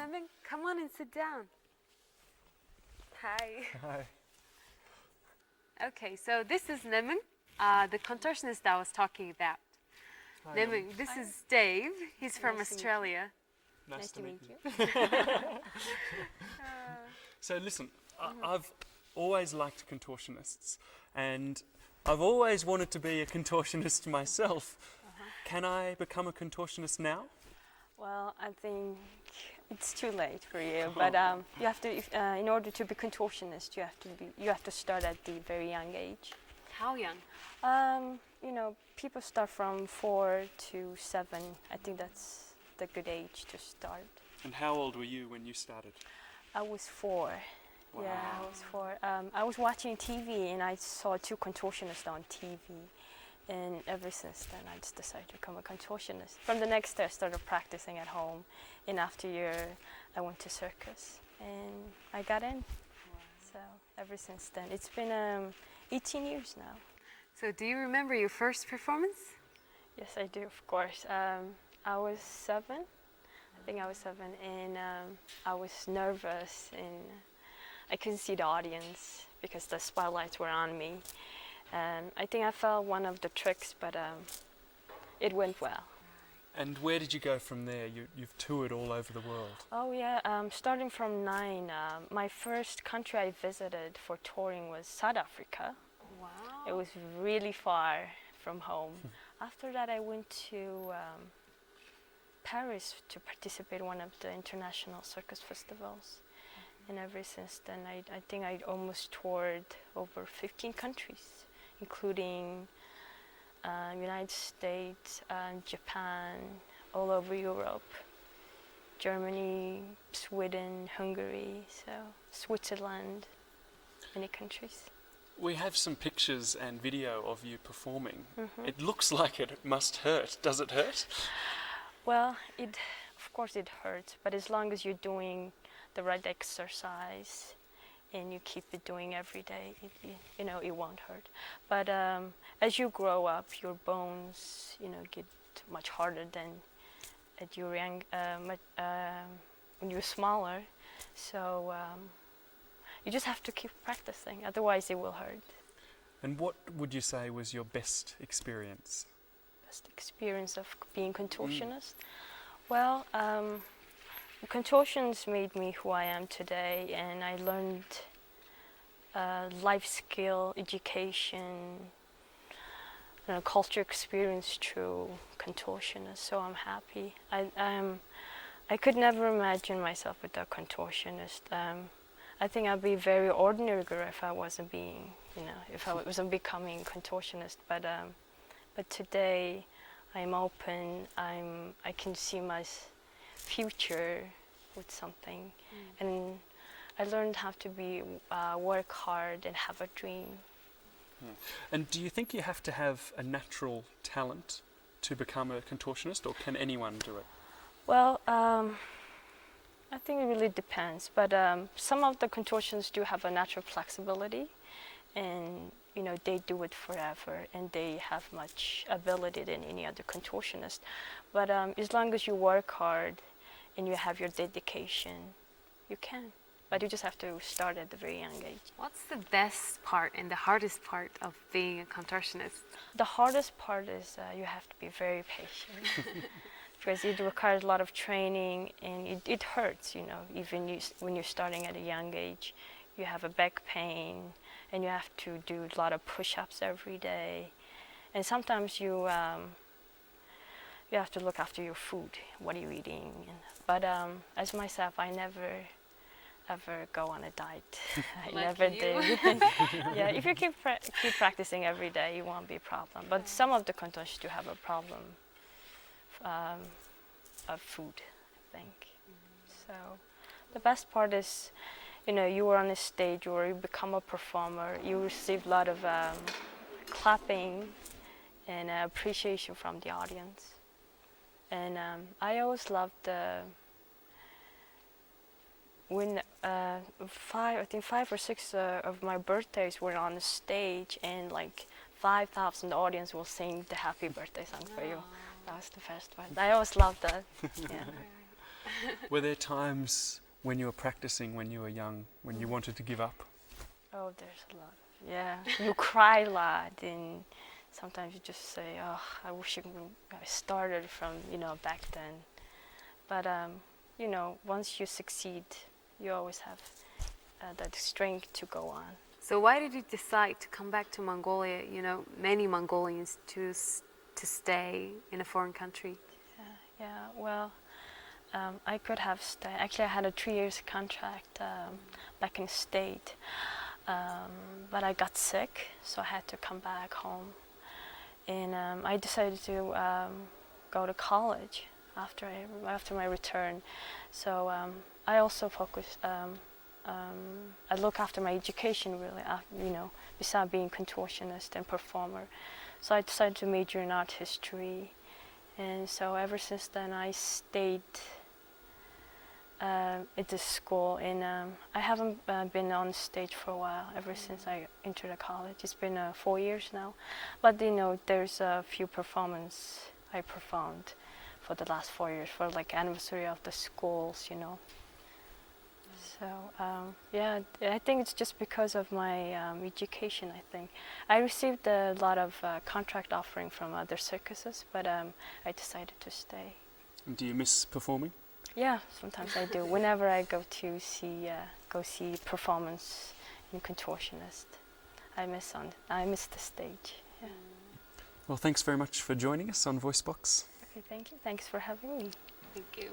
Nomin, come on and sit down. Hi. Hi. Okay, so this is Nomin, the contortionist I was talking about. Hi, Nomin, this is Dave. He's from Nice to meet you. Australia. Nice to meet you. you. So listen, I've always liked contortionists, and I've always wanted to be a contortionist myself. Can I become a contortionist now? Well, I think it's too late for you, but you have to. In order to be contortionist, you have to start at the very young age. How young? You know, people start from 4 to 7. I think that's the good age to start. And how old were you when you started? I was 4. Wow. Yeah, I was 4. I was watching TV and I saw 2 contortionists on TV. And ever since then, I just decided to become a contortionist. From the next day, I started practicing at home. And after a year, I went to circus. And I got in. Wow. So ever since then, it's been 18 years now. So do you remember your first performance? Yes, I do, of course. I was 7. I think I was 7. And I was nervous. And I couldn't see the audience because the spotlights were on me. I think I failed one of the tricks, but it went well. And where did you go from there? You've toured all over the world. Oh yeah, starting from 9, my first country I visited for touring was South Africa. Wow. It was really far from home. After that I went to Paris to participate in one of the international circus festivals. And ever since then I think I almost toured over 15 countries, including United States, Japan, all over Europe, Germany, Sweden, Hungary, so Switzerland, many countries. We have some pictures and video of you performing. It looks like it must hurt. Does it hurt? Well, of course it hurts, but as long as you're doing the right exercise and you keep it doing every day, it won't hurt. But as you grow up, your bones, get much harder than at your young, when you're smaller. So you just have to keep practicing, otherwise it will hurt. And what would you say was your best experience? Best experience of being contortionist? Well, contortions made me who I am today, and I learned life skill, education, culture experience through contortionists. So I'm happy. I could never imagine myself without contortionist. I think I'd be a very ordinary girl if I wasn't being, if I wasn't becoming contortionist. But today, I'm open. I can see my future with something, and I learned how to work hard and have a dream. And do you think you have to have a natural talent to become a contortionist, or can anyone do it? Well, I think it really depends, but some of the contortionists do have a natural flexibility, and they do it forever, and they have much ability than any other contortionist. But as long as you work hard and you have your dedication, you can. But you just have to start at a very young age. What's the best part and the hardest part of being a contortionist? The hardest part is you have to be very patient because it requires a lot of training, and it hurts, even when you're starting at a young age. You have a back pain, and you have to do a lot of push-ups every day. And sometimes you have to look after your food. What are you eating? But as myself, I never ever go on a diet. I never did. Yeah, if you keep practicing every day, it won't be a problem. But some of the contortionists do have a problem of food, I think. So the best part is, you are on a stage or you become a performer, you receive a lot of clapping and appreciation from the audience. And I always loved when 5 or 6 of my birthdays were on the stage, and like 5,000 audience will sing the happy birthday song for you. That was the best part. I always loved that. Yeah. Were there times when you were practicing, when you were young, when you wanted to give up? Oh, there's a lot. Yeah, you cry a lot, and sometimes you just say, "Oh, I wish I started from back then." But once you succeed, you always have that strength to go on. So why did you decide to come back to Mongolia? You know, many Mongolians choose to stay in a foreign country. Yeah. Well, I could have stayed. Actually, I had a 3 years contract back in the state, but I got sick, so I had to come back home. And I decided to go to college after my return. So I also focused. I look after my education really. Besides being contortionist and performer, so I decided to major in art history. And so ever since then, I stayed at this school, and I haven't been on stage for a while. Ever since I entered the college, it's been 4 years now. But there's a few performances I performed for the last 4 years for like anniversary of the schools. So yeah, I think it's just because of my education. I think I received a lot of contract offering from other circuses, but I decided to stay. And do you miss performing? Yeah, sometimes I do. Whenever I go to see performance in contortionist, I miss the stage. Yeah. Well, thanks very much for joining us on VoiceBox. Okay, thank you. Thanks for having me. Thank you.